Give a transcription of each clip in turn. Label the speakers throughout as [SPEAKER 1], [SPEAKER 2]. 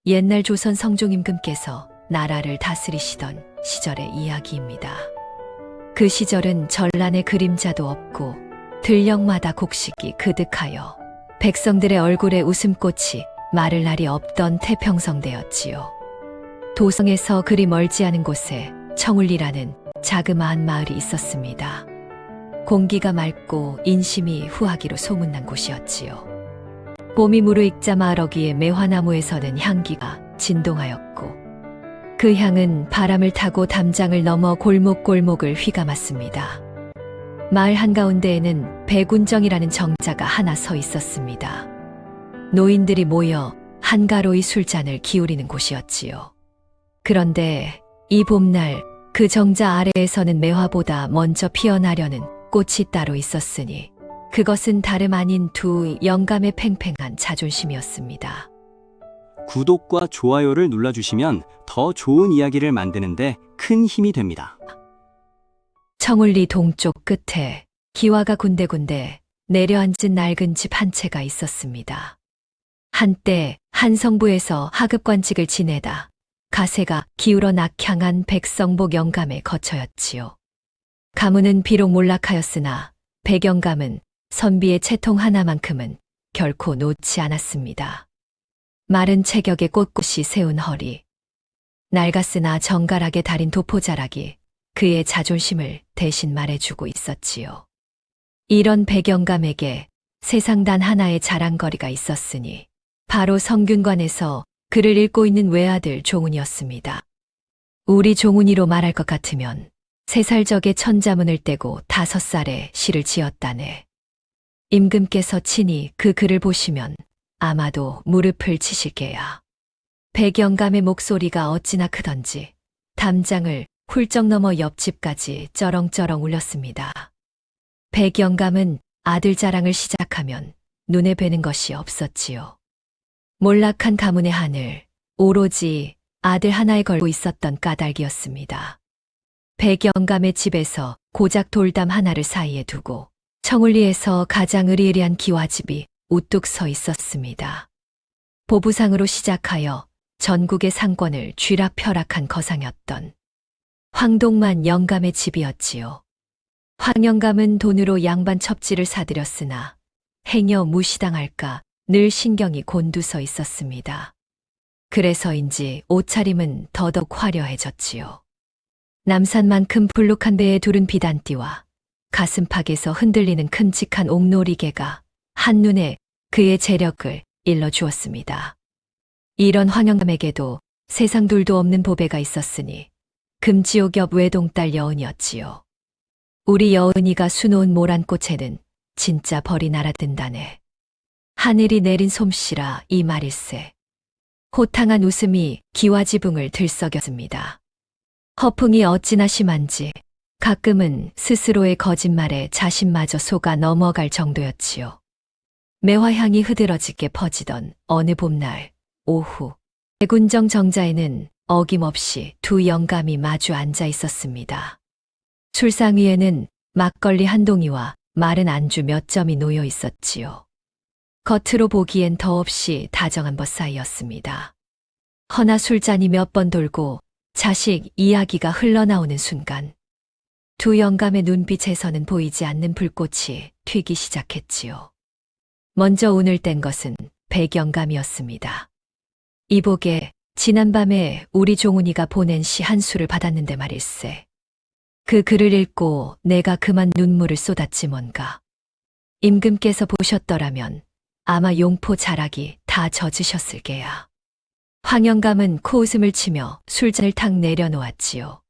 [SPEAKER 1] 옛날 조선 성종 임금께서 나라를 다스리시던 시절의 이야기입니다. 그 시절은 전란의 그림자도 없고 들녘마다 곡식이 그득하여 백성들의 얼굴에 웃음꽃이 마를 날이 없던 태평성대였지요. 도성에서 그리 멀지 않은 곳에 청울리라는 자그마한 마을이 있었습니다. 공기가 맑고 인심이 후하기로 소문난 곳이었지요. 봄이 무르익자 마을어귀의 매화나무에서는 향기가 진동하였고 그 향은 바람을 타고 담장을 넘어 골목골목을 휘감았습니다. 마을 한가운데에는 백운정이라는 정자가 하나 서 있었습니다. 노인들이 모여 한가로이 술잔을 기울이는 곳이었지요. 그런데 이 봄날 그 정자 아래에서는 매화보다 먼저 피어나려는 꽃이 따로 있었으니 그것은 다름 아닌 두 영감의 팽팽한 자존심이었습니다.
[SPEAKER 2] 구독과 좋아요를 눌러주시면 더 좋은 이야기를 만드는데 큰 힘이 됩니다.
[SPEAKER 1] 청울리 동쪽 끝에 기와가 군데군데 내려앉은 낡은 집 한 채가 있었습니다. 한때 한 성부에서 하급관직을 지내다 가세가 기울어 낙향한 백성복 영감의 거처였지요. 가문은 비록 몰락하였으나 백영감은 선비의 채통 하나만큼은 결코 놓지 않았습니다. 마른 체격에 꼿꼿이 세운 허리, 낡았으나 정갈하게 다린 도포자락이 그의 자존심을 대신 말해주고 있었지요. 이런 백영감에게 세상 단 하나의 자랑거리가 있었으니 바로 성균관에서 글을 읽고 있는 외아들 종훈이었습니다. 우리 종훈이로 말할 것 같으면 3살 적에 천자문을 떼고 5살에 시를 지었다네. 임금께서 친히 그 글을 보시면 아마도 무릎을 치실게야. 백영감의 목소리가 어찌나 크던지 담장을 훌쩍 넘어 옆집까지 쩌렁쩌렁 울렸습니다. 백영감은 아들 자랑을 시작하면 눈에 뵈는 것이 없었지요. 몰락한 가문의 하늘, 오로지 아들 하나에 걸고 있었던 까닭이었습니다. 백영감의 집에서 고작 돌담 하나를 사이에 두고 청울리에서 가장 으리으리한 기와집이 우뚝 서 있었습니다. 보부상으로 시작하여 전국의 상권을 쥐락펴락한 거상이었던 황동만 영감의 집이었지요. 황 영감은 돈으로 양반 첩지를 사들였으나 행여 무시당할까 늘 신경이 곤두서 있었습니다. 그래서인지 옷차림은 더더욱 화려해졌지요. 남산만큼 불룩한 배에 두른 비단띠와 가슴팍에서 흔들리는 큼직한 옥놀이개가 한눈에 그의 재력을 일러주었습니다. 이런 황영감에게도 세상 둘도 없는 보배가 있었으니 금지옥엽 외동딸 여은이었지요. 우리 여은이가 수놓은 모란꽃에는 진짜 벌이 날아든다네. 하늘이 내린 솜씨라 이 말일세. 호탕한 웃음이 기와지붕을 들썩였습니다. 허풍이 어찌나 심한지 가끔은 스스로의 거짓말에 자신마저 속아 넘어갈 정도였지요. 매화향이 흐드러지게 퍼지던 어느 봄날 오후 백운정 정자에는 어김없이 두 영감이 마주 앉아 있었습니다. 술상 위에는 막걸리 한 동이와 마른 안주 몇 점이 놓여 있었지요. 겉으로 보기엔 더없이 다정한 것 사이였습니다. 허나 술잔이 몇 번 돌고 자식 이야기가 흘러나오는 순간 두 영감의 눈빛에서는 보이지 않는 불꽃이 튀기 시작했지요. 먼저 운을 뗀 것은 백영감이었습니다. 이복에 지난밤에 우리 종훈이가 보낸 시 한 수를 받았는데 말일세. 그 글을 읽고 내가 그만 눈물을 쏟았지 뭔가. 임금께서 보셨더라면 아마 용포 자락이 다 젖으셨을 게야. 황영감은 코웃음을 치며 술잔을 탁 내려놓았지요.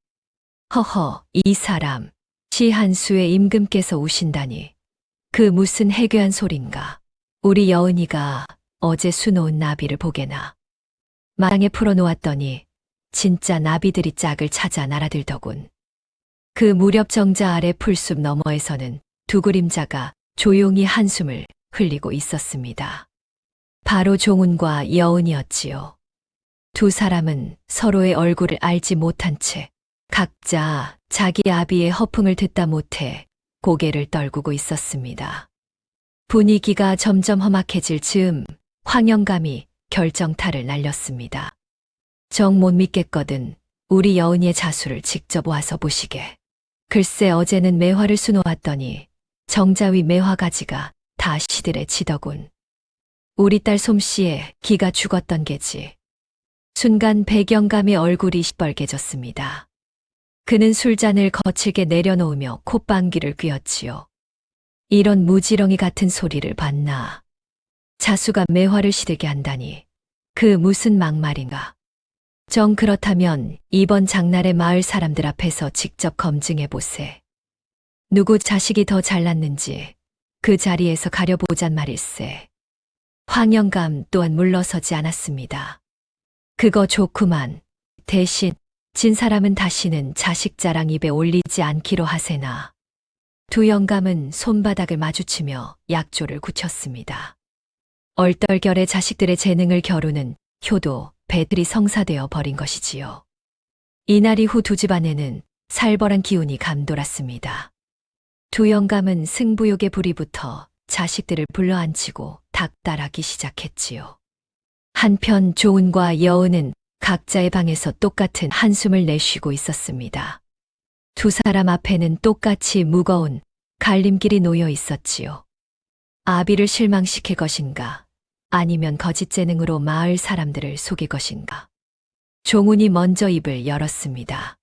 [SPEAKER 1] 허허, 이 사람, 시 한 수에 임금께서 우신다니. 그 무슨 해괴한 소린가. 우리 여은이가 어제 수놓은 나비를 보게나. 마당에 풀어놓았더니 진짜 나비들이 짝을 찾아 날아들더군. 그 무렵 정자 아래 풀숲 너머에서는 두 그림자가 조용히 한숨을 흘리고 있었습니다. 바로 종훈과 여은이었지요. 두 사람은 서로의 얼굴을 알지 못한 채 각자 자기 아비의 허풍을 듣다 못해 고개를 떨구고 있었습니다. 분위기가 점점 험악해질 즈음 황영감이 결정타를 날렸습니다. 정 못 믿겠거든. 우리 여은이의 자수를 직접 와서 보시게. 글쎄 어제는 매화를 수놓았더니 정자위 매화가지가 다 시들해지더군. 우리 딸 솜씨에 기가 죽었던 게지. 순간 배경감의 얼굴이 시뻘개졌습니다. 그는 술잔을 거칠게 내려놓으며 콧방귀를 뀌었지요. 이런 무지렁이 같은 소리를 봤나. 자수가 매화를 시들게 한다니. 그 무슨 막말인가. 정 그렇다면 이번 장날에 마을 사람들 앞에서 직접 검증해 보세. 누구 자식이 더 잘났는지 그 자리에서 가려보잔 말일세. 황영감 또한 물러서지 않았습니다. 그거 좋구만. 대신 진 사람은 다시는 자식 자랑 입에 올리지 않기로 하세나. 두 영감은 손바닥을 마주치며 약조를 굳혔습니다. 얼떨결에 자식들의 재능을 겨루는 효도, 배틀이 성사되어 버린 것이지요. 이날 이후 두 집안에는 살벌한 기운이 감돌았습니다. 두 영감은 승부욕에 불이 붙어 자식들을 불러앉히고 닥달하기 시작했지요. 한편 조은과 여은은 각자의 방에서 똑같은 한숨을 내쉬고 있었습니다. 두 사람 앞에는 똑같이 무거운 갈림길이 놓여 있었지요. 아비를 실망시킬 것인가, 아니면 거짓 재능으로 마을 사람들을 속일 것인가. 종훈이 먼저 입을 열었습니다.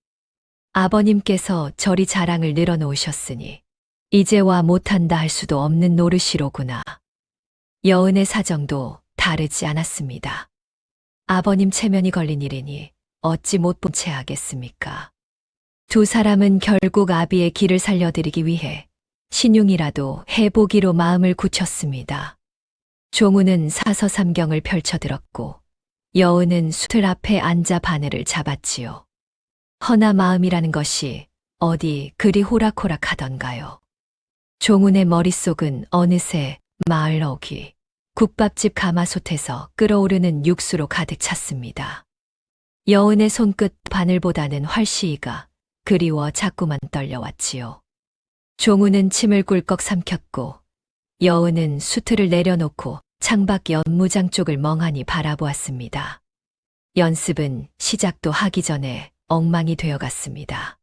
[SPEAKER 1] 아버님께서 저리 자랑을 늘어놓으셨으니 이제와 못한다 할 수도 없는 노릇이로구나. 여은의 사정도 다르지 않았습니다. 아버님 체면이 걸린 일이니 어찌 못 본 채 하겠습니까? 두 사람은 결국 아비의 길을 살려드리기 위해 신용이라도 해보기로 마음을 굳혔습니다. 종우는 사서삼경을 펼쳐들었고 여은은 수틀 앞에 앉아 바늘을 잡았지요. 허나 마음이라는 것이 어디 그리 호락호락하던가요. 종훈의 머릿속은 어느새 마을 어귀, 국밥집 가마솥에서 끓어오르는 육수로 가득 찼습니다. 여은의 손끝 바늘보다는 활시이가 그리워 자꾸만 떨려왔지요. 종훈은 침을 꿀꺽 삼켰고 여은은 수틀을 내려놓고 창밖 연무장 쪽을 멍하니 바라보았습니다. 연습은 시작도 하기 전에 엉망이 되어갔습니다.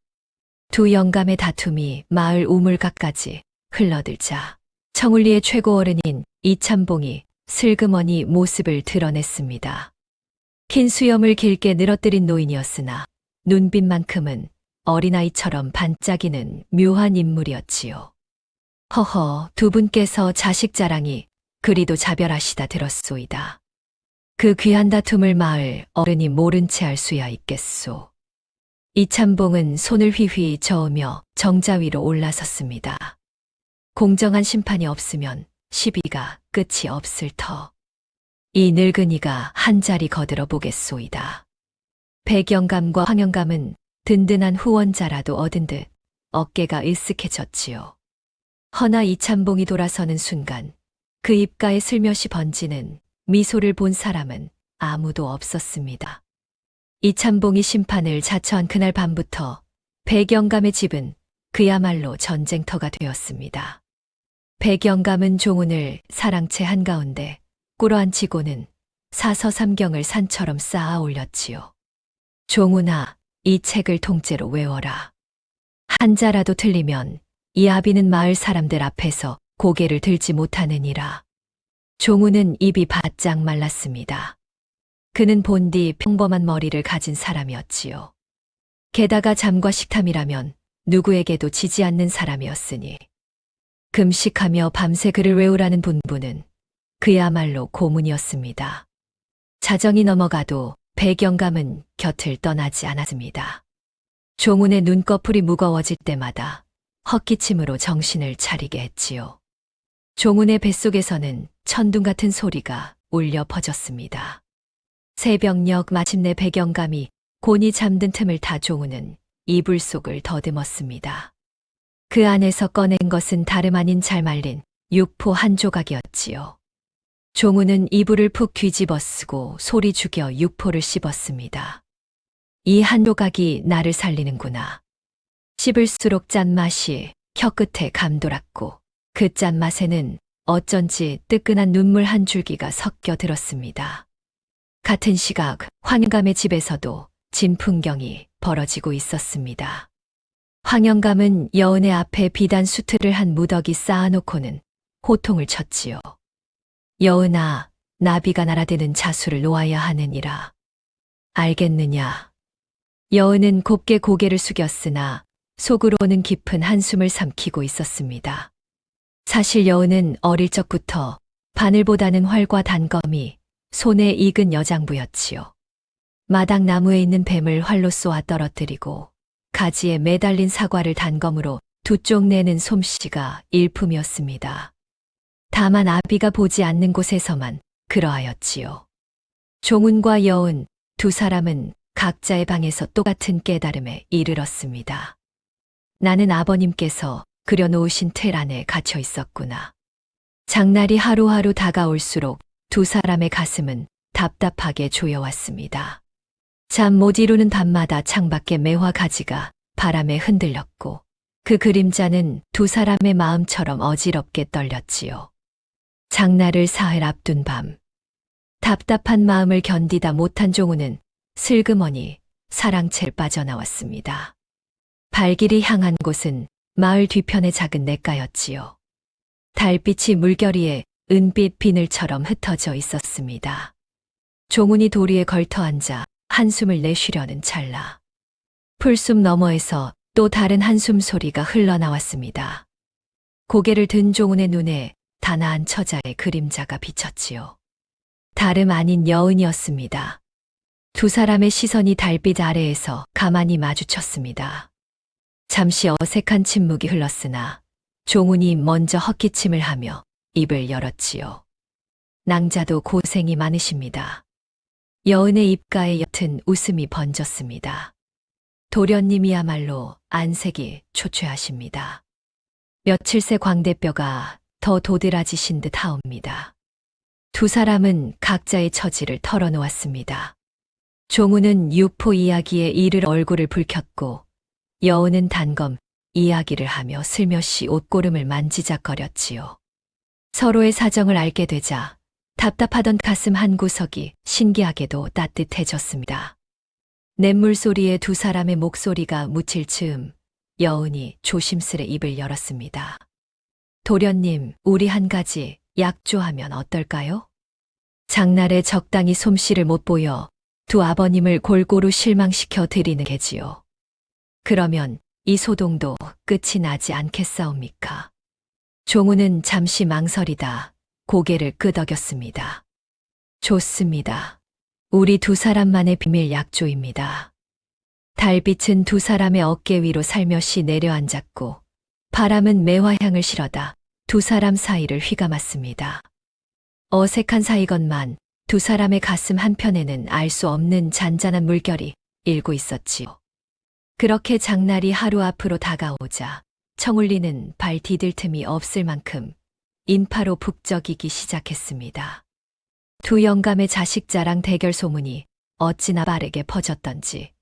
[SPEAKER 1] 두 영감의 다툼이 마을 우물가까지 흘러들자 청울리의 최고 어른인 이참봉이 슬그머니 모습을 드러냈습니다. 긴 수염을 길게 늘어뜨린 노인이었으나 눈빛만큼은 어린아이처럼 반짝이는 묘한 인물이었지요. 허허, 두 분께서 자식 자랑이 그리도 자별하시다 들었소이다. 그 귀한 다툼을 마을 어른이 모른 채 할 수야 있겠소. 이참봉은 손을 휘휘 저으며 정자 위로 올라섰습니다. 공정한 심판이 없으면 시비가 끝이 없을 터. 이 늙은이가 한 자리 거들어 보겠소이다. 백영감과 황영감은 든든한 후원자라도 얻은 듯 어깨가 으쓱해졌지요. 허나 이참봉이 돌아서는 순간 그 입가에 슬며시 번지는 미소를 본 사람은 아무도 없었습니다. 이참봉이 심판을 자처한 그날 밤부터 백영감의 집은 그야말로 전쟁터가 되었습니다. 백영감은 종훈을 사랑채 한가운데 꿇어앉히고는 사서삼경을 산처럼 쌓아 올렸지요. 종훈아, 이 책을 통째로 외워라. 한자라도 틀리면 이 아비는 마을 사람들 앞에서 고개를 들지 못하느니라. 종훈은 입이 바짝 말랐습니다. 그는 본디 평범한 머리를 가진 사람이었지요. 게다가 잠과 식탐이라면 누구에게도 지지 않는 사람이었으니 금식하며 밤새 글을 외우라는 분부는 그야말로 고문이었습니다. 자정이 넘어가도 백영감은 곁을 떠나지 않았습니다. 종훈의 눈꺼풀이 무거워질 때마다 헛기침으로 정신을 차리게 했지요. 종훈의 뱃속에서는 천둥 같은 소리가 울려 퍼졌습니다. 새벽녘 마침내 백영감이 곤히 잠든 틈을 타 종훈은 이불 속을 더듬었습니다. 그 안에서 꺼낸 것은 다름 아닌 잘 말린 육포 한 조각이었지요. 종훈은 이불을 푹 뒤집어 쓰고 소리 죽여 육포를 씹었습니다. 이 한 조각이 나를 살리는구나. 씹을수록 짠맛이 혀끝에 감돌았고 그 짠맛에는 어쩐지 뜨끈한 눈물 한 줄기가 섞여 들었습니다. 같은 시각 황영감의 집에서도 진풍경이 벌어지고 있었습니다. 황영감은 여은의 앞에 비단 수트를 한 무더기 쌓아놓고는 호통을 쳤지요. 여은아, 나비가 날아드는 자수를 놓아야 하느니라. 알겠느냐? 여은은 곱게 고개를 숙였으나 속으로는 깊은 한숨을 삼키고 있었습니다. 사실 여은은 어릴 적부터 바늘보다는 활과 단검이 손에 익은 여장부였지요. 마당 나무에 있는 뱀을 활로 쏘아 떨어뜨리고 가지에 매달린 사과를 단검으로 두 쪽 내는 솜씨가 일품이었습니다. 다만 아비가 보지 않는 곳에서만 그러하였지요. 종훈과 여은 두 사람은 각자의 방에서 똑같은 깨달음에 이르렀습니다. 나는 아버님께서 그려놓으신 틀 안에 갇혀 있었구나. 장날이 하루하루 다가올수록 두 사람의 가슴은 답답하게 조여왔습니다. 잠 못 이루는 밤마다 창밖에 매화 가지가 바람에 흔들렸고 그 그림자는 두 사람의 마음처럼 어지럽게 떨렸지요. 장날을 사흘 앞둔 밤, 답답한 마음을 견디다 못한 종우는 슬그머니 사랑채를 빠져나왔습니다. 발길이 향한 곳은 마을 뒤편의 작은 냇가였지요. 달빛이 물결이에 은빛 비늘처럼 흩어져 있었습니다. 종훈이 도리에 걸터앉아 한숨을 내쉬려는 찰나 풀숲 너머에서 또 다른 한숨 소리가 흘러나왔습니다. 고개를 든 종훈의 눈에 단아한 처자의 그림자가 비쳤지요. 다름 아닌 여은이었습니다. 두 사람의 시선이 달빛 아래에서 가만히 마주쳤습니다. 잠시 어색한 침묵이 흘렀으나 종훈이 먼저 헛기침을 하며 입을 열었지요. 낭자도 고생이 많으십니다. 여은의 입가에 옅은 웃음이 번졌습니다. 도련님이야말로 안색이 초췌하십니다. 며칠 새 광대뼈가 더 도드라지신 듯 하옵니다. 두 사람은 각자의 처지를 털어놓았습니다. 종우는 유포 이야기에 이를 얼굴을 붉혔고 여은은 단검 이야기를 하며 슬며시 옷고름을 만지작거렸지요. 서로의 사정을 알게 되자 답답하던 가슴 한 구석이 신기하게도 따뜻해졌습니다. 냇물 소리에 두 사람의 목소리가 묻힐 즈음 여은이 조심스레 입을 열었습니다. 도련님, 우리 한 가지 약조하면 어떨까요? 장날에 적당히 솜씨를 못 보여 두 아버님을 골고루 실망시켜 드리는 게지요. 그러면 이 소동도 끝이 나지 않겠사옵니까? 종우는 잠시 망설이다 고개를 끄덕였습니다. 좋습니다. 우리 두 사람만의 비밀 약조입니다. 달빛은 두 사람의 어깨 위로 살며시 내려앉았고 바람은 매화향을 실어다 두 사람 사이를 휘감았습니다. 어색한 사이건만 두 사람의 가슴 한편에는 알 수 없는 잔잔한 물결이 일고 있었지요. 그렇게 장날이 하루 앞으로 다가오자 청울리는 발 디딜 틈이 없을 만큼 인파로 북적이기 시작했습니다. 두 영감의 자식 자랑 대결 소문이 어찌나 빠르게 퍼졌던지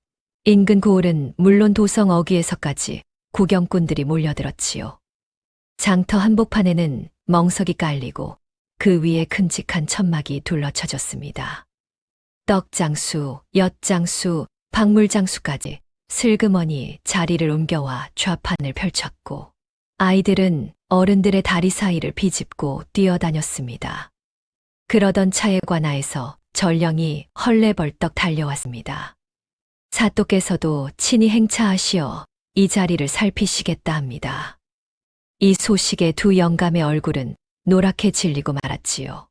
[SPEAKER 1] 인근 고을은 물론 도성 어귀에서까지 구경꾼들이 몰려들었지요. 장터 한복판에는 멍석이 깔리고 그 위에 큼직한 천막이 둘러쳐졌습니다. 떡장수, 엿장수, 박물장수까지 슬그머니 자리를 옮겨와 좌판을 펼쳤고 아이들은 어른들의 다리 사이를 비집고 뛰어다녔습니다. 그러던 차에 관하에서 전령이 헐레벌떡 달려왔습니다. 사또께서도 친히 행차하시어 이 자리를 살피시겠다 합니다. 이 소식에 두 영감의 얼굴은 노랗게 질리고 말았지요.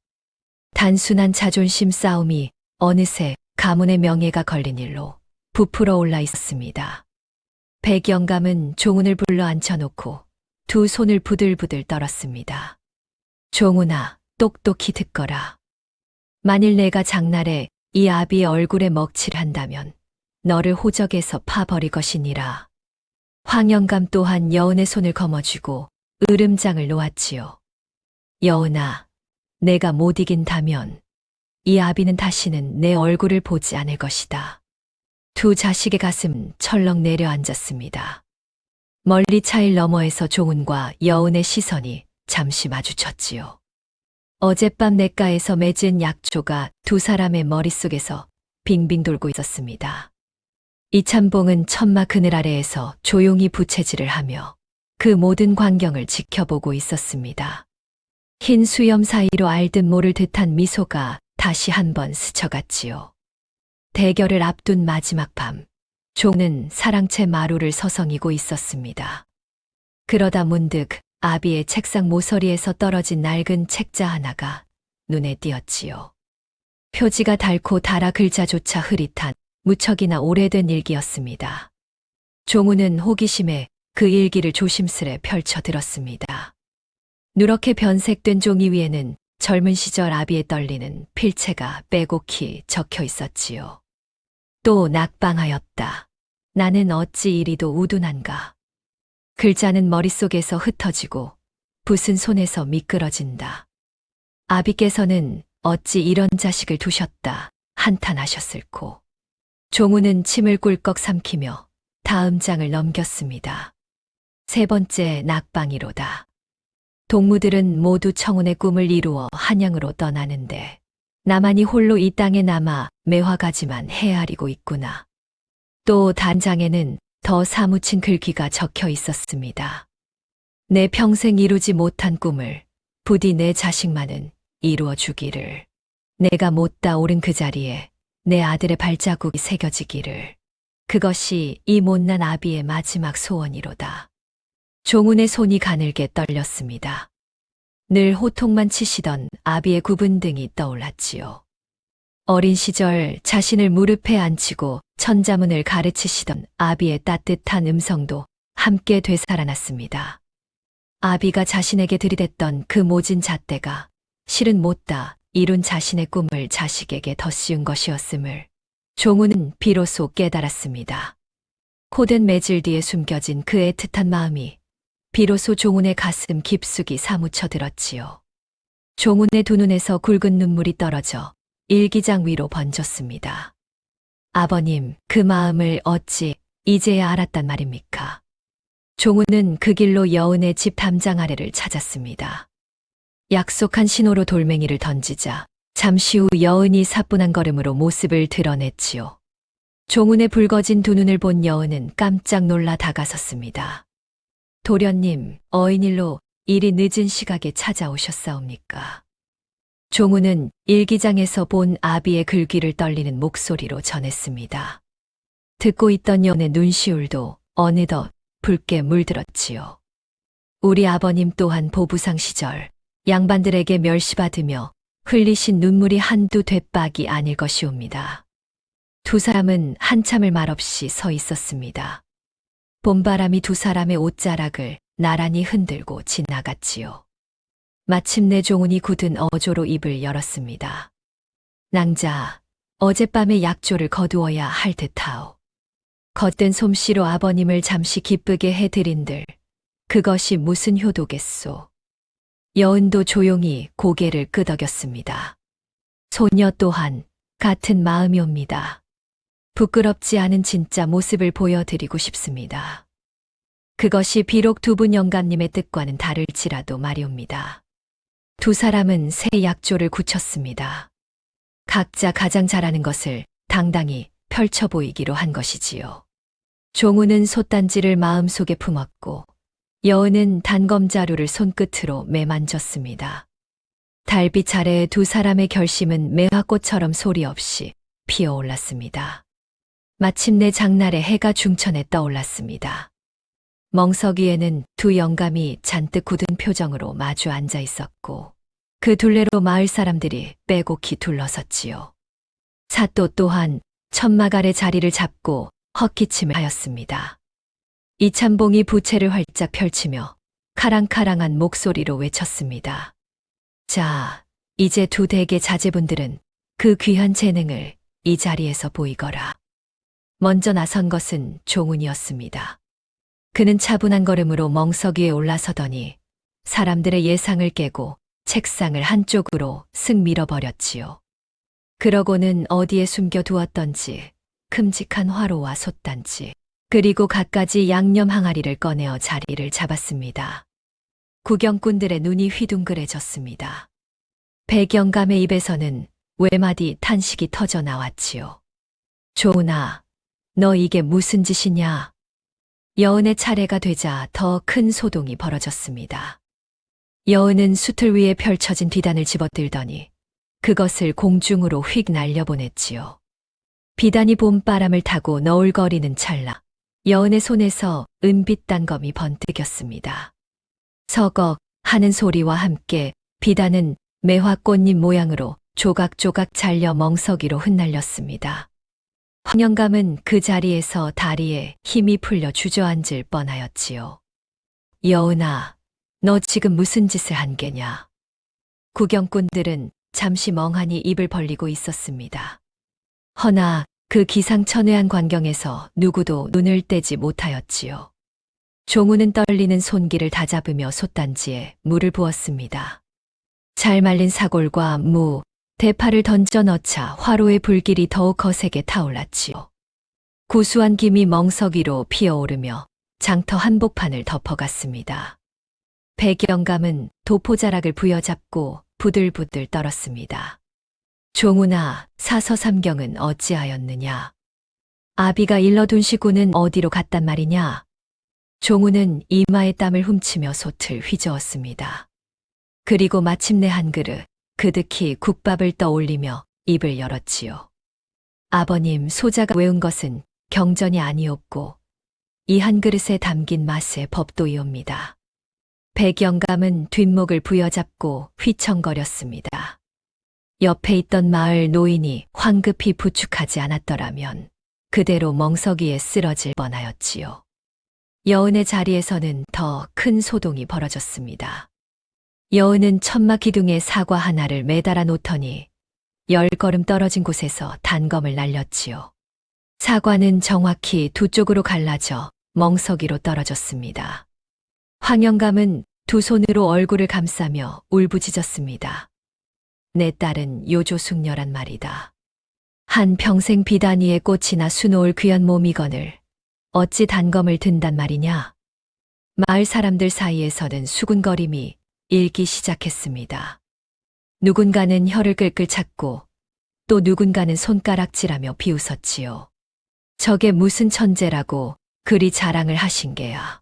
[SPEAKER 1] 단순한 자존심 싸움이 어느새 가문의 명예가 걸린 일로 부풀어 올라 있었습니다. 백영감은 종훈을 불러 앉혀놓고 두 손을 부들부들 떨었습니다. 종훈아, 똑똑히 듣거라. 만일 내가 장날에 이 아비의 얼굴에 먹칠을 한다면 너를 호적에서 파버릴 것이니라. 황영감 또한 여은의 손을 거머쥐고 으름장을 놓았지요. 여은아, 내가 못 이긴다면 이 아비는 다시는 내 얼굴을 보지 않을 것이다. 두 자식의 가슴 철렁 내려앉았습니다. 멀리 차일 너머에서 종훈과 여은의 시선이 잠시 마주쳤지요. 어젯밤 냇가에서 맺은 약초가 두 사람의 머릿속에서 빙빙 돌고 있었습니다. 이참봉은 천막 그늘 아래에서 조용히 부채질을 하며 그 모든 광경을 지켜보고 있었습니다. 흰 수염 사이로 알듯 모를 듯한 미소가 다시 한번 스쳐갔지요. 대결을 앞둔 마지막 밤, 종은 사랑채 마루를 서성이고 있었습니다. 그러다 문득 아비의 책상 모서리에서 떨어진 낡은 책자 하나가 눈에 띄었지요. 표지가 닳고 달아 글자조차 흐릿한 무척이나 오래된 일기였습니다. 종우는 호기심에 그 일기를 조심스레 펼쳐 들었습니다. 누렇게 변색된 종이 위에는 젊은 시절 아비의 떨리는 필체가 빼곡히 적혀 있었지요. 또 낙방하였다. 나는 어찌 이리도 우둔한가. 글자는 머릿속에서 흩어지고 붓은 손에서 미끄러진다. 아비께서는 어찌 이런 자식을 두셨다 한탄하셨을꼬. 종우는 침을 꿀꺽 삼키며 다음 장을 넘겼습니다. 세 번째 낙방이로다. 동무들은 모두 청운의 꿈을 이루어 한양으로 떠나는데 나만이 홀로 이 땅에 남아 매화가지만 헤아리고 있구나. 또 단장에는 더 사무친 글귀가 적혀 있었습니다. 내 평생 이루지 못한 꿈을 부디 내 자식만은 이루어 주기를. 내가 못다 오른 그 자리에 내 아들의 발자국이 새겨지기를. 그것이 이 못난 아비의 마지막 소원이로다. 종운의 손이 가늘게 떨렸습니다. 늘 호통만 치시던 아비의 굽은 등이 떠올랐지요. 어린 시절 자신을 무릎에 앉히고 천자문을 가르치시던 아비의 따뜻한 음성도 함께 되살아났습니다. 아비가 자신에게 들이댔던 그 모진 잣대가 실은 못다 이룬 자신의 꿈을 자식에게 덧씌운 것이었음을 종우는 비로소 깨달았습니다. 코된 매질 뒤에 숨겨진 그 애틋한 마음이 비로소 종운의 가슴 깊숙이 사무쳐 들었지요. 종운의 두 눈에서 굵은 눈물이 떨어져 일기장 위로 번졌습니다. 아버님, 그 마음을 어찌 이제야 알았단 말입니까? 종우는 그 길로 여은의 집 담장 아래를 찾았습니다. 약속한 신호로 돌멩이를 던지자 잠시 후 여은이 사뿐한 걸음으로 모습을 드러냈지요. 종운의 붉어진 두 눈을 본 여은은 깜짝 놀라 다가섰습니다. 도련님, 어인일로 이리 늦은 시각에 찾아오셨사옵니까? 종우는 일기장에서 본 아비의 글귀를 떨리는 목소리로 전했습니다. 듣고 있던 여은의 눈시울도 어느덧 붉게 물들었지요. 우리 아버님 또한 보부상 시절 양반들에게 멸시받으며 흘리신 눈물이 한두 되박이 아닐 것이옵니다. 두 사람은 한참을 말없이 서 있었습니다. 봄바람이 두 사람의 옷자락을 나란히 흔들고 지나갔지요. 마침내 종운이 굳은 어조로 입을 열었습니다. 낭자, 어젯밤의 약조를 거두어야 할 듯하오. 겉된 솜씨로 아버님을 잠시 기쁘게 해드린들 그것이 무슨 효도겠소. 여은도 조용히 고개를 끄덕였습니다. 소녀 또한 같은 마음이옵니다. 부끄럽지 않은 진짜 모습을 보여드리고 싶습니다. 그것이 비록 두 분 영감님의 뜻과는 다를지라도 말이옵니다. 두 사람은 새 약조를 굳혔습니다. 각자 가장 잘하는 것을 당당히 펼쳐 보이기로 한 것이지요. 종우는 솥단지를 마음속에 품었고 여은은 단검자루를 손끝으로 매만졌습니다. 달빛 아래의 두 사람의 결심은 매화꽃처럼 소리 없이 피어올랐습니다. 마침내 장날의 해가 중천에 떠올랐습니다. 멍석 위에는 두 영감이 잔뜩 굳은 표정으로 마주 앉아 있었고 그 둘레로 마을 사람들이 빼곡히 둘러섰지요. 사또 또한 천막 아래 자리를 잡고 헛기침을 하였습니다. 이참봉이 부채를 활짝 펼치며 카랑카랑한 목소리로 외쳤습니다. 자, 이제 두 댁의 자제분들은 그 귀한 재능을 이 자리에서 보이거라. 먼저 나선 것은 종운이었습니다. 그는 차분한 걸음으로 멍석 위에 올라서더니 사람들의 예상을 깨고 책상을 한쪽으로 슥 밀어버렸지요. 그러고는 어디에 숨겨두었던지 큼직한 화로와 솥단지 그리고 갖가지 양념 항아리를 꺼내어 자리를 잡았습니다. 구경꾼들의 눈이 휘둥그레졌습니다. 백영감의 입에서는 외마디 탄식이 터져 나왔지요. 조은아, 너 이게 무슨 짓이냐? 여은의 차례가 되자 더 큰 소동이 벌어졌습니다. 여은은 수틀 위에 펼쳐진 비단을 집어들더니 그것을 공중으로 휙 날려보냈지요. 비단이 봄바람을 타고 너울거리는 찰나 여은의 손에서 은빛 단검이 번뜩였습니다. 서걱 하는 소리와 함께 비단은 매화 꽃잎 모양으로 조각조각 잘려 멍석이로 흩날렸습니다. 황영감은 그 자리에서 다리에 힘이 풀려 주저앉을 뻔하였지요. 여은아, 너 지금 무슨 짓을 한 게냐? 구경꾼들은 잠시 멍하니 입을 벌리고 있었습니다. 허나 그 기상천외한 광경에서 누구도 눈을 떼지 못하였지요. 종우는 떨리는 손길을 다잡으며 솥단지에 물을 부었습니다. 잘 말린 사골과 무, 대파를 던져 넣자 화로의 불길이 더욱 거세게 타올랐지요. 구수한 김이 멍석이로 피어오르며 장터 한복판을 덮어갔습니다. 백영감은 도포자락을 부여잡고 부들부들 떨었습니다. 종우나 사서삼경은 어찌하였느냐? 아비가 일러둔 시구는 어디로 갔단 말이냐? 종우는 이마에 땀을 훔치며 솥을 휘저었습니다. 그리고 마침내 한 그릇 그득히 국밥을 떠올리며 입을 열었지요. 아버님, 소자가 외운 것은 경전이 아니었고 이 한 그릇에 담긴 맛의 법도이옵니다. 백영감은 뒷목을 부여잡고 휘청거렸습니다. 옆에 있던 마을 노인이 황급히 부축하지 않았더라면 그대로 멍석이에 쓰러질 뻔하였지요. 여은의 자리에서는 더 큰 소동이 벌어졌습니다. 여은은 천막 기둥에 사과 하나를 매달아 놓더니 10걸음 떨어진 곳에서 단검을 날렸지요. 사과는 정확히 두 쪽으로 갈라져 멍석이로 떨어졌습니다. 황영감은 두 손으로 얼굴을 감싸며 울부짖었습니다. 내 딸은 요조숙녀란 말이다. 한 평생 비단 위에 꽃이나 수놓을 귀한 몸이거늘 어찌 단검을 든단 말이냐? 마을 사람들 사이에서는 수군거림이 일기 시작했습니다. 누군가는 혀를 끌끌 찾고 또 누군가는 손가락질하며 비웃었지요. 저게 무슨 천재라고 그리 자랑을 하신 게야.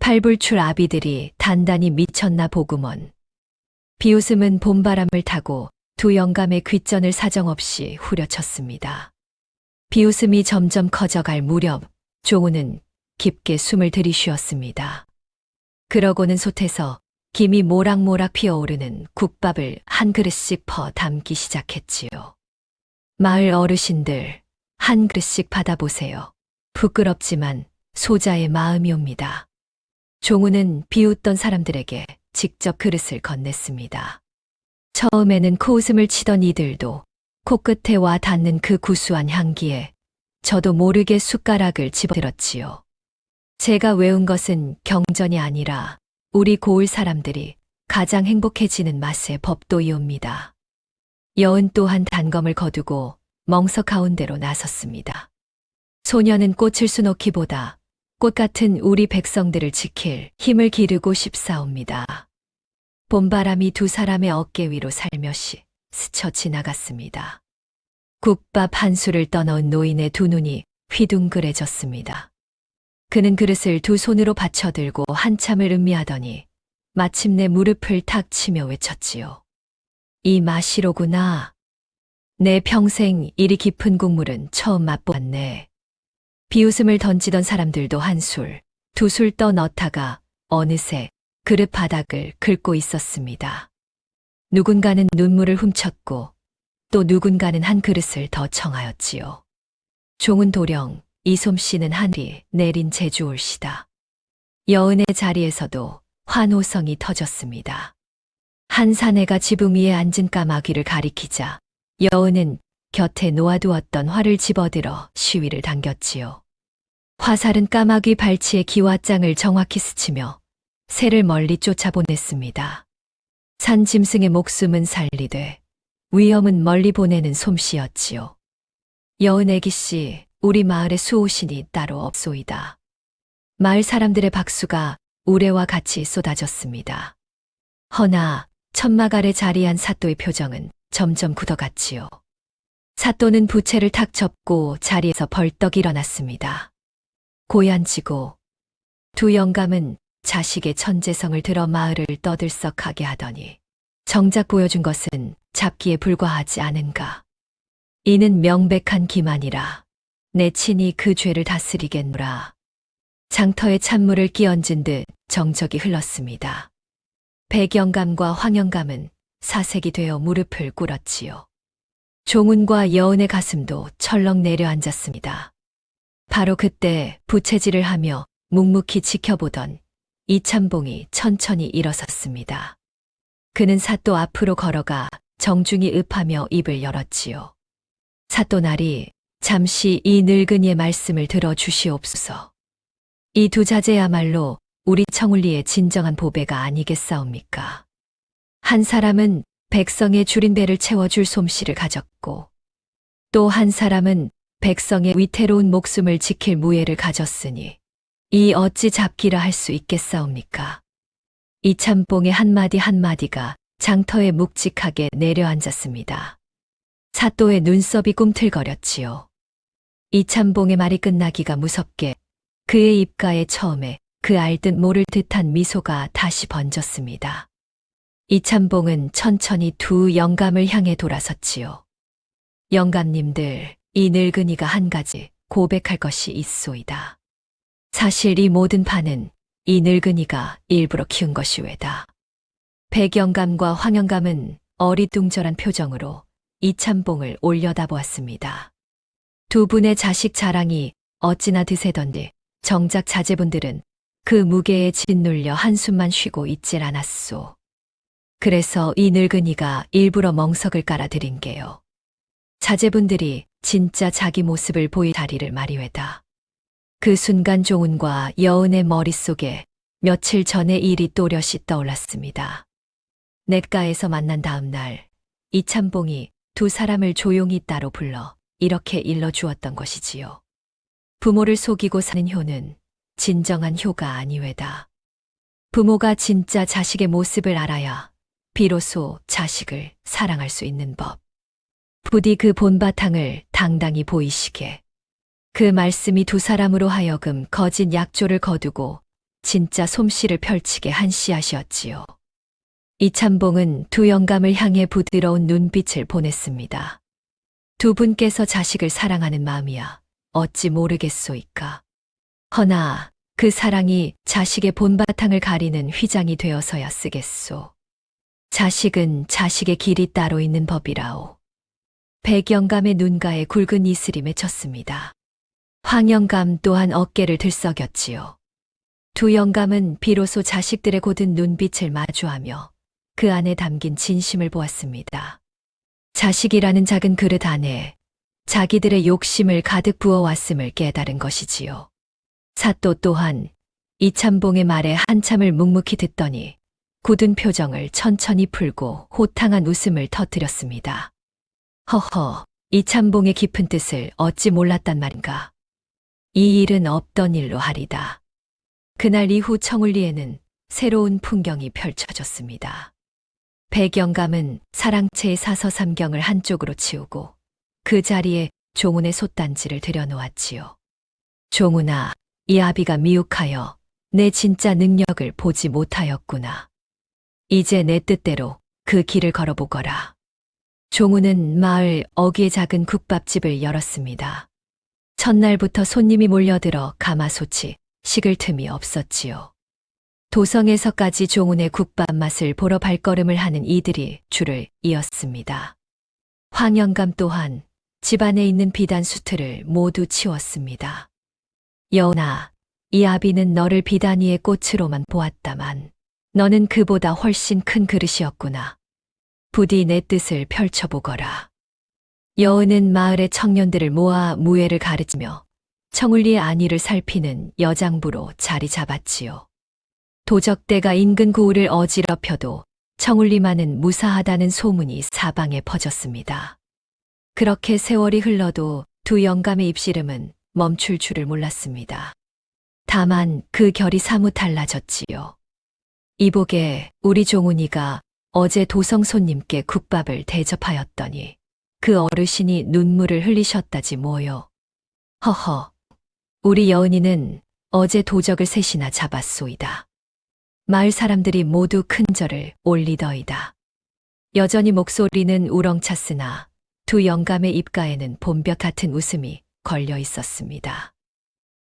[SPEAKER 1] 팔불출 아비들이 단단히 미쳤나 보구먼. 비웃음은 봄바람을 타고 두 영감의 귓전을 사정없이 후려쳤습니다. 비웃음이 점점 커져갈 무렵 종우는 깊게 숨을 들이쉬었습니다. 그러고는 솥에서 김이 모락모락 피어오르는 국밥을 한 그릇씩 퍼 담기 시작했지요. 마을 어르신들, 한 그릇씩 받아보세요. 부끄럽지만 소자의 마음이옵니다. 종우는 비웃던 사람들에게 직접 그릇을 건넸습니다. 처음에는 코웃음을 치던 이들도 코끝에 와 닿는 그 구수한 향기에 저도 모르게 숟가락을 집어들었지요. 제가 외운 것은 경전이 아니라 우리 고을 사람들이 가장 행복해지는 맛의 법도이옵니다. 여은 또한 단검을 거두고 멍석 가운데로 나섰습니다. 소녀는 꽃을 수놓기보다 꽃 같은 우리 백성들을 지킬 힘을 기르고 싶사옵니다. 봄바람이 두 사람의 어깨 위로 살며시 스쳐 지나갔습니다. 국밥 한 수를 떠넣은 노인의 두 눈이 휘둥그레졌습니다. 그는 그릇을 두 손으로 받쳐들고 한참을 음미하더니 마침내 무릎을 탁 치며 외쳤지요. 이 맛이로구나. 내 평생 이리 깊은 국물은 처음 맛보았네. 비웃음을 던지던 사람들도 한 술, 두 술 떠 넣다가 어느새 그릇 바닥을 긁고 있었습니다. 누군가는 눈물을 훔쳤고 또 누군가는 한 그릇을 더 청하였지요. 종은 도령, 이 솜씨는 하늘이 내린 제주올시다. 여은의 자리에서도 환호성이 터졌습니다. 한 사내가 지붕 위에 앉은 까마귀를 가리키자 여은은 곁에 놓아두었던 활을 집어들어 시위를 당겼지요. 화살은 까마귀 발치의 기와장을 정확히 스치며 새를 멀리 쫓아보냈습니다. 산 짐승의 목숨은 살리되 위험은 멀리 보내는 솜씨였지요. 여은 애기씨, 우리 마을에 수호신이 따로 없소이다. 마을 사람들의 박수가 우레와 같이 쏟아졌습니다. 허나 천막 아래 자리한 사또의 표정은 점점 굳어갔지요. 사또는 부채를 탁 접고 자리에서 벌떡 일어났습니다. 고얀지고 두 영감은 자식의 천재성을 들어 마을을 떠들썩하게 하더니 정작 보여준 것은 잡기에 불과하지 않은가. 이는 명백한 기만이라. 내 친히 그 죄를 다스리겠노라. 장터에 찬물을 끼얹은 듯 정적이 흘렀습니다. 백영감과 황영감은 사색이 되어 무릎을 꿇었지요. 종훈과 여은의 가슴도 철렁 내려앉았습니다. 바로 그때 부채질을 하며 묵묵히 지켜보던 이참봉이 천천히 일어섰습니다. 그는 사또 앞으로 걸어가 정중히 읍하며 입을 열었지요. 사또나리, 잠시 이 늙은이의 말씀을 들어주시옵소서. 이 두 자제야말로 우리 청울리의 진정한 보배가 아니겠사옵니까? 한 사람은 백성의 줄인 배를 채워줄 솜씨를 가졌고 또 한 사람은 백성의 위태로운 목숨을 지킬 무예를 가졌으니 이 어찌 잡기라 할 수 있겠사옵니까? 이참봉의 한마디 한마디가 장터에 묵직하게 내려앉았습니다. 사또의 눈썹이 꿈틀거렸지요. 이참봉의 말이 끝나기가 무섭게 그의 입가에 처음에 그 알듯 모를 듯한 미소가 다시 번졌습니다. 이참봉은 천천히 두 영감을 향해 돌아섰지요. 영감님들, 이 늙은이가 한 가지 고백할 것이 있소이다. 사실 이 모든 판은 이 늙은이가 일부러 키운 것이외다. 백영감과 황영감은 어리둥절한 표정으로 이참봉을 올려다보았습니다. 두 분의 자식 자랑이 어찌나 드세던데 정작 자제분들은 그 무게에 짓눌려 한숨만 쉬고 있질 않았소. 그래서 이 늙은이가 일부러 멍석을 깔아드린 게요. 자제분들이 진짜 자기 모습을 보일 자리를 말이외다. 그 순간 종훈과 여은의 머릿속에 며칠 전의 일이 또렷이 떠올랐습니다. 냇가에서 만난 다음 날 이참봉이 두 사람을 조용히 따로 불러 이렇게 일러주었던 것이지요. 부모를 속이고 사는 효는 진정한 효가 아니외다. 부모가 진짜 자식의 모습을 알아야 비로소 자식을 사랑할 수 있는 법. 부디 그 본바탕을 당당히 보이시게. 그 말씀이 두 사람으로 하여금 거짓 약조를 거두고 진짜 솜씨를 펼치게 한 씨앗이었지요. 이참봉은 두 영감을 향해 부드러운 눈빛을 보냈습니다. 두 분께서 자식을 사랑하는 마음이야 어찌 모르겠소이까. 허나 그 사랑이 자식의 본바탕을 가리는 휘장이 되어서야 쓰겠소. 자식은 자식의 길이 따로 있는 법이라오. 백영감의 눈가에 굵은 이슬이 맺혔습니다. 황영감 또한 어깨를 들썩였지요. 두 영감은 비로소 자식들의 고든 눈빛을 마주하며 그 안에 담긴 진심을 보았습니다. 자식이라는 작은 그릇 안에 자기들의 욕심을 가득 부어왔음을 깨달은 것이지요. 사또 또한 이참봉의 말에 한참을 묵묵히 듣더니 굳은 표정을 천천히 풀고 호탕한 웃음을 터뜨렸습니다. 허허, 이참봉의 깊은 뜻을 어찌 몰랐단 말인가. 이 일은 없던 일로 하리다. 그날 이후 청울리에는 새로운 풍경이 펼쳐졌습니다. 백영감은 사랑채의 사서삼경을 한쪽으로 치우고 그 자리에 종훈의 솥단지를 들여놓았지요. 종훈아, 이 아비가 미혹하여 내 진짜 능력을 보지 못하였구나. 이제 내 뜻대로 그 길을 걸어보거라. 종훈은 마을 어귀의 작은 국밥집을 열었습니다. 첫날부터 손님이 몰려들어 가마솥이 식을 틈이 없었지요. 도성에서까지 종훈의 국밥 맛을 보러 발걸음을 하는 이들이 줄을 이었습니다. 황영감 또한 집안에 있는 비단 수틀을 모두 치웠습니다. 여운아, 이 아비는 너를 비단 위의 꽃으로만 보았다만 너는 그보다 훨씬 큰 그릇이었구나. 부디 내 뜻을 펼쳐보거라. 여은은 마을의 청년들을 모아 무예를 가르치며 청울리의 안위를 살피는 여장부로 자리 잡았지요. 도적대가 인근 구울을 어지럽혀도 청울리만은 무사하다는 소문이 사방에 퍼졌습니다. 그렇게 세월이 흘러도 두 영감의 입씨름은 멈출 줄을 몰랐습니다. 다만 그 결이 사뭇 달라졌지요. 이복에 우리 종훈이가 어제 도성 손님께 국밥을 대접하였더니 그 어르신이 눈물을 흘리셨다지 뭐요. 허허, 우리 여은이는 어제 도적을 셋이나 잡았소이다. 마을 사람들이 모두 큰절을 올리더이다. 여전히 목소리는 우렁찼으나 두 영감의 입가에는 봄볕 같은 웃음이 걸려 있었습니다.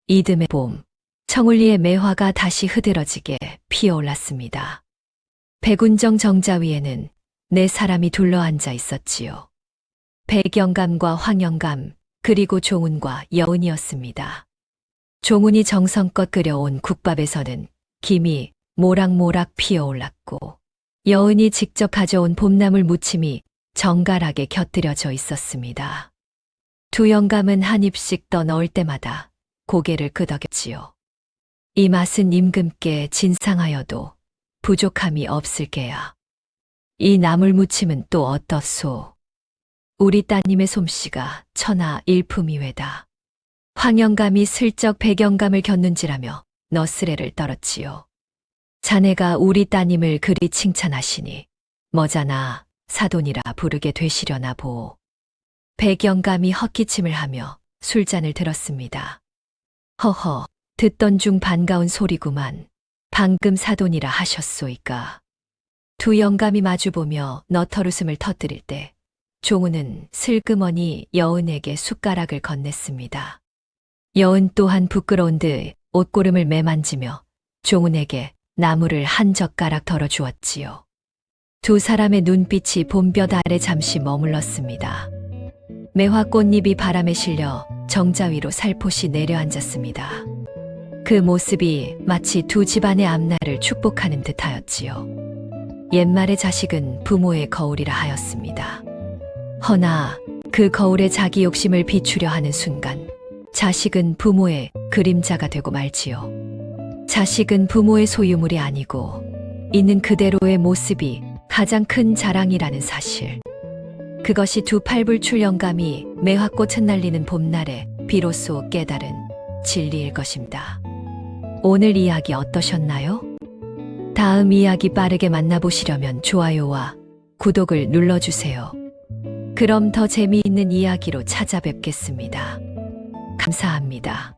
[SPEAKER 1] 이듬해 봄, 청울리의 매화가 다시 흐드러지게 피어올랐습니다. 백운정 정자 위에는 네 사람이 둘러앉아 있었지요. 백영감과 황영감, 그리고 종훈과 여은이었습니다. 종훈이 정성껏 끓여온 국밥에서는 김이 모락모락 피어올랐고, 여은이 직접 가져온 봄나물 무침이 정갈하게 곁들여져 있었습니다. 두 영감은 한 입씩 떠 넣을 때마다 고개를 끄덕였지요. 이 맛은 임금께 진상하여도 부족함이 없을 게야. 이 나물 무침은 또 어떻소? 우리 따님의 솜씨가 천하 일품이외다. 황영감이 슬쩍 백영감을 겼는지라며 너스레를 떨었지요. 자네가 우리 따님을 그리 칭찬하시니 머자나 사돈이라 부르게 되시려나 보오. 백영감이 헛기침을 하며 술잔을 들었습니다. 허허, 듣던 중 반가운 소리구만. 방금 사돈이라 하셨소이까. 두 영감이 마주보며 너털웃음을 터뜨릴 때 종훈은 슬그머니 여은에게 숟가락을 건넸습니다. 여은 또한 부끄러운 듯 옷고름을 매만지며 종훈에게 나물을 한 젓가락 덜어 주었지요. 두 사람의 눈빛이 봄볕 아래 잠시 머물렀습니다. 매화 꽃잎이 바람에 실려 정자 위로 살포시 내려앉았습니다. 그 모습이 마치 두 집안의 앞날을 축복하는 듯하였지요. 옛말의 자식은 부모의 거울이라 하였습니다. 허나 그 거울에 자기 욕심을 비추려 하는 순간 자식은 부모의 그림자가 되고 말지요. 자식은 부모의 소유물이 아니고 있는 그대로의 모습이 가장 큰 자랑이라는 사실. 그것이 두 팔불출 영감이 매화꽃 흩날리는 봄날에 비로소 깨달은 진리일 것입니다. 오늘 이야기 어떠셨나요? 다음 이야기 빠르게 만나보시려면 좋아요와 구독을 눌러주세요. 그럼 더 재미있는 이야기로 찾아뵙겠습니다. 감사합니다.